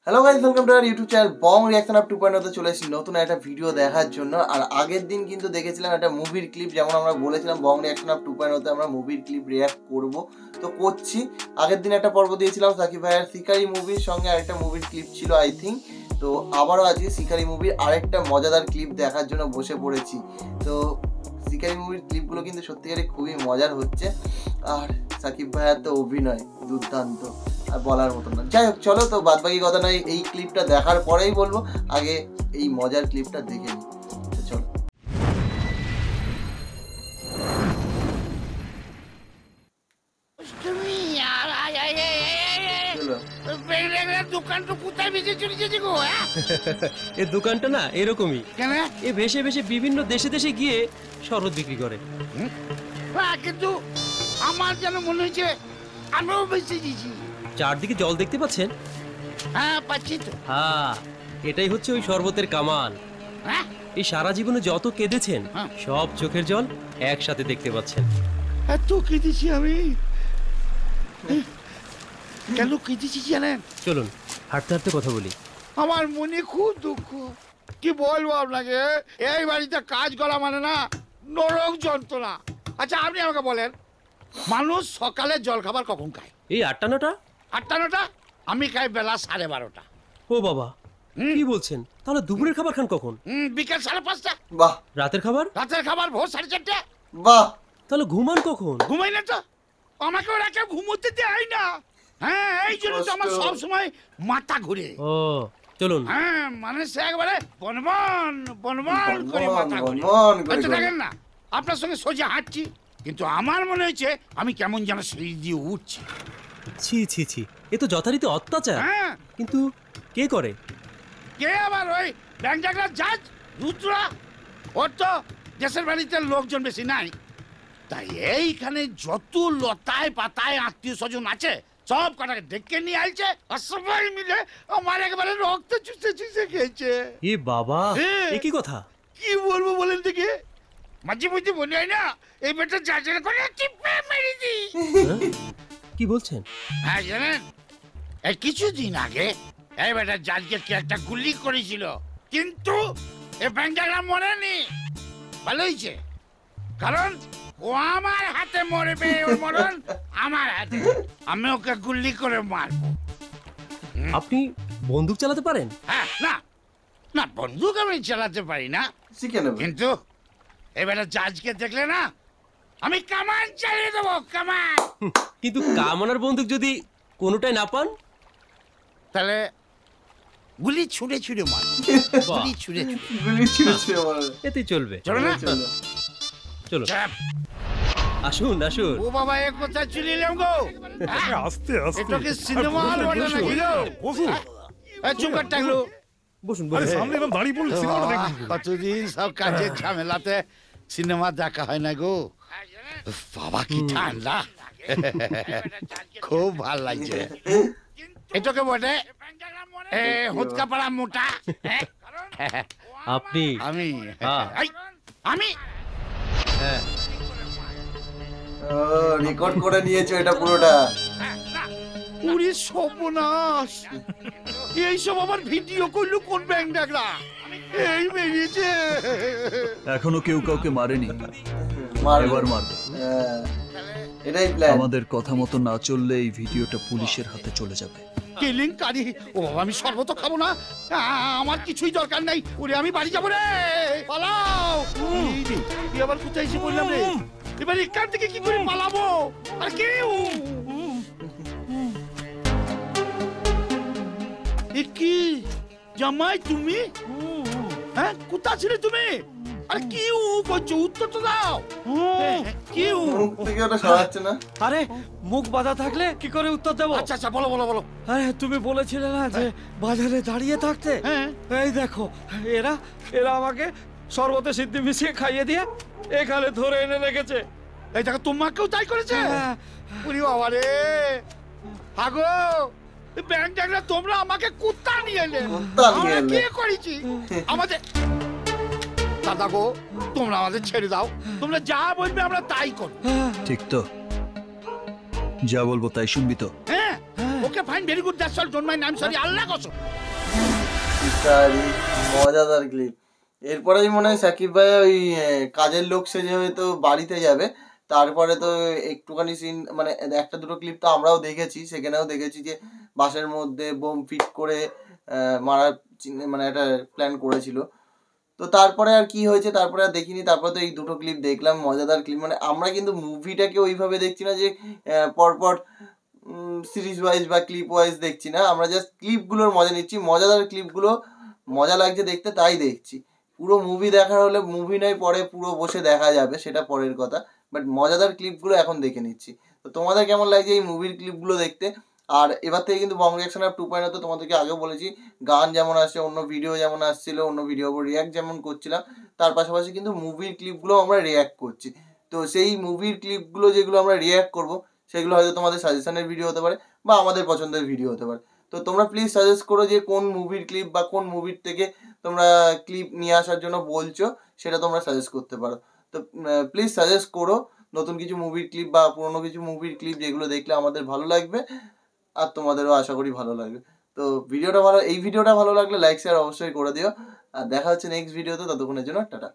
Hello guys, welcome to our YouTube channel Bong reaction up 2.0 তে চলে এসেছি নতুন একটা ভিডিও দেখার জন্য। আর আগের দিন কিন্তু দেখেছিলাম একটা মুভির ক্লিপ, যেমন আমরা বলেছিলাম বং রিঅ্যাকশন আপ 2.0 তে আমরা মুভির ক্লিপ রিঅ্যাক্ট করব, তো করছি। আগের দিন একটা পর্ব দিয়েছিলাম সাকিব ভাইয়ের শিকারি মুভির সঙ্গে আরেকটা মুভির ক্লিপ ছিল আই থিঙ্ক। তো আবারও আজকে শিকারি মুভির আরেকটা মজাদার ক্লিপ দেখার জন্য বসে পড়েছি। তো শিকারি মুভির ক্লিপগুলো কিন্তু সত্যিকারই খুবই মজার হচ্ছে, আর সাকিব ভাইয়ার তো অভিনয় দুর্দান্ত, আর বলার মতো না। যাই হোক, চলো তো বাদবাকি কথা নয়, এই ক্লিপটা দেখার পরেই বলবো, আগে এই মজার ক্লিপটা দেখে নিই। চলো। এই দোকানটা না এরকমই, এ ভেসে ভেসে বিভিন্ন দেশে দেশে গিয়ে শরবত বিক্রি করে। কিন্তু আমার যেন মনে হচ্ছে আমিও বেঁচে দিয়েছি। চারদিকে জল দেখতে পাচ্ছেন? হ্যাঁ পাচ্ছি তো। হ্যাঁ, এটাই হচ্ছে ওই শরবতের কামাল। এই সারা জীবনে যত কেঁদেছেন সব চোখের জল একসাথে দেখতে পাচ্ছেন। এত কেঁদেছি আমি, কেন কেঁদেছি জানেন? চলুন হাঁটতে হাঁটতে কথা বলি। আমার মনে খুব দুঃখ, কি বলবো আপনাকে। এই বাড়িতে কাজ করা মানে না নরক যন্ত্রণা। আচ্ছা আপনি আমাকে বলেন, মানুষ সকালে জল খাবার কখন খায়? এই 8টা 9টা। 8টা 9টা? আমি খাই বেলা 12:30টা। ও বাবা, কি বলছেন? তাহলে দুপুরের খাবার খান কখন? বিকেল 5:30টা। বাহ। রাতের খাবার? রাতের খাবার ভোর 4:30টা। বাহ। তাহলে ঘুমান কখন? ঘুমাই না তো, আমাকে ওরা কেউ ঘুমোতে দেয় না। হ্যাঁ, এই জন্য তো আমার সব সময় মাথা ঘুরে। ও চলুন। হ্যাঁ, মানে সে একবারে বনবন বনবন করে মাথা ঘুরে। আচ্ছা দেখেন না, আপনার সঙ্গে সোজা হাঁটছি, কিন্তু আমার মনে হচ্ছে আমি কেমন যেন সিঁড়ি দিয়ে উঠছি। ছি ছি ছি, এ তো যথারীতি অত্যাচার। হ্যাঁ, কিন্তু কে করে? কে আবার? ওই ব্যাংক ডাকলার জাজ রুদ্রা। ওর তো দেশের বাড়িতে লোকজন বেশি নাই, তাই এইখানে যত লতায় পাতায় আত্মীয় স্বজন আছে সব কটাকে ডেকে নিয়ে আইছে, আর সবাই মিলে আমার একেবারে রক্ত চুষে চুষে খেয়েছে। এ বাবা, এ কি কথা? কি বলবো বলেন দেখি, মাঝে মধ্যে মনে হয় না এই বেটা জাজের করে টিপে মেরে দি। কি বলছেন? হ্যাঁ জানেন, এই কিছুদিন আগে এই বেটা জাজকে কে একটা গুলি করেছিল, কিন্তু এই ব্যাংকটা মরেনি। ভালো হয়েছে, কারণ ও আমার হাতে মরবে, ওর মরণ আমার হাতে। আমি ওকে গুলি করে মারবো। আপনি বন্দুক চালাতে পারেন? হ্যাঁ, না না, বন্দুক আমি চালাতে পারি না, শিখে নেব, কিন্তু এবারে জাজকে দেখলে না আমি কামান চালিয়ে দেবো, কামান। কিন্তু কামানার বন্দুক যদি কোনোটাই না পান, তাহলে গুলি ছুঁড়ে ছুঁড়ে মার, গুলি ছুঁড়ে এতেই চলবে। চলো না, চলো আসুন আসুন। ও বাবা, এ কোথায় চলে এলাম গো? আস্তে আস্তে, এটা কি সিনেমা হল বলে নাকি গো? বসুন। চুপ করে থাকলো। বসুন আরে বসুন। সামনে এরকম দাঁড়িয়ে পড়লে সিনেমাটা দেখবেন কি করে? কতদিন সব কাজের ঝামেলাতে সিনেমা দেখা হয় না গো। বাবা কি ঠান্ডা, খুব ভাল লাগছে। এটাকে বটে হুৎকা পাড়া মোটা। আপনি? আমি হ্যাঁ। আমি হ্যাঁ, রেকর্ড করে নিয়েছো এটা পুরোটা। পুরি সর্বনাশ, এইসব আবার ভিডিও করলো কোন ব্যাংক ডাকলা? এই বেরিয়েছে। এখনো কেউ কাউকে মারেনি, এবার মারবে। এটাই প্ল্যান। আমাদের কথা মতো না চললে এই ভিডিওটা পুলিশের হাতে চলে যাবে। কেলেঙ্কারি। ও বাবা, আমি শরবত খাবো না, আমার কিছুই দরকার নাই। ওরে আমি বাড়ি যাবো রে, পালাও। তুই আবার কোথায় এসে বললাম রে? এবার এখান থেকে কি করে পালাবো? আর কেউ কি জামাই তুমি? হ্যাঁ, কোথায় ছিলে তুমি? আরে কি করছো? উত্তর তো দাও। কি মুখ থেকে ওটা সরাচ্ছে না। আরে মুখ বাঁধা থাকলে কি করে উত্তর দেবো? আচ্ছা আচ্ছা, বলো বলো বলো। আরে তুমি বলেছিলে না যে বাজারে দাঁড়িয়ে থাকতে? হ্যাঁ। এই দেখো, এরা এরা আমাকে শরবতে সিদ্ধি মিশিয়ে খাইয়ে দিয়ে এখানে ধরে এনে রেখেছে। এই দেখো, তোমাকেও তাই করেছে? ওরে বাবা রে, আগো ব্যাংক ডাকলা, তোমরা আমাকে কুত্তা নিয়ে এলে। আমরা কি করেছি? আমাদের দাদা গো, তোমরা আমাদের ছেড়ে দাও, তোমরা যা বলবে আমরা তাই করব। ঠিক তো? যা বলবো তাই শুনবি তো? হ্যাঁ, oh okay fine, very good, that's all, don't mind, I am sorry, Allah কসম। ইত্যাদি মজাদার ক্লিপ। এরপরেই মনে হয় সাকিব ভাই ওই কাজের লোক সেজে হয়তো বাড়িতে যাবে। তারপরে তো একটুখানি সিন মানে একটা দুটো ক্লিপ তো আমরাও দেখেছি, সেখানেও দেখেছি যে বাসের মধ্যে বোম ফিট করে মারার মানে একটা প্ল্যান করেছিল। তো তারপরে আর কি হয়েছে তারপরে আর দেখিনি। তারপরে তো এই দুটো ক্লিপ দেখলাম, মজাদার ক্লিপ। মানে আমরা কিন্তু মুভিটাকে ওইভাবে দেখছি না যে পরপর সিরিজ ওয়াইজ বা ক্লিপ ওয়াইজ দেখছি না, আমরা জাস্ট ক্লিপগুলোর মজা নিচ্ছি। মজাদার ক্লিপগুলো মজা লাগছে দেখতে তাই দেখছি। পুরো মুভি দেখার হলে মুভি নয় পরে পুরো বসে দেখা যাবে, সেটা পরের কথা, বাট মজাদার ক্লিপগুলো এখন দেখে নিচ্ছি। তো তোমাদের কেমন লাগছে এই মুভির ক্লিপগুলো দেখতে? আর এবার থেকে কিন্তু বং রিয়াকশন অফ 2.0 তো তোমাদেরকে আগেও বলেছি, গান যেমন আসছে, অন্য ভিডিও যেমন আসছিল, অন্য ভিডিও উপর রিয়াক্ট যেমন করছিলাম, তার পাশাপাশি কিন্তু মুভির ক্লিপগুলো আমরা রিয়াক্ট করছি। তো সেই মুভির ক্লিপগুলো যেগুলো আমরা রিয়াক্ট করব সেগুলো হয়তো তোমাদের সাজেশনের ভিডিও হতে পারে বা আমাদের পছন্দের ভিডিও হতে পারে। তো তোমরা প্লিজ সাজেস্ট করো যে কোন মুভির ক্লিপ বা কোন মুভির থেকে তোমরা ক্লিপ নিয়ে আসার জন্য বলছো, সেটা তোমরা সাজেস্ট করতে পারো। তো প্লিজ সাজেস্ট করো নতুন কিছু মুভির ক্লিপ বা পুরোনো কিছু মুভির ক্লিপ যেগুলো দেখলে আমাদের ভালো লাগবে আর তোমাদেরও আশা করি ভালো লাগবে। তো এই ভিডিওটা ভালো লাগলে লাইক শেয়ার অবশ্যই করে দিও। আর দেখা হচ্ছে নেক্সট ভিডিওতে, ততক্ষণের জন্য টাটা।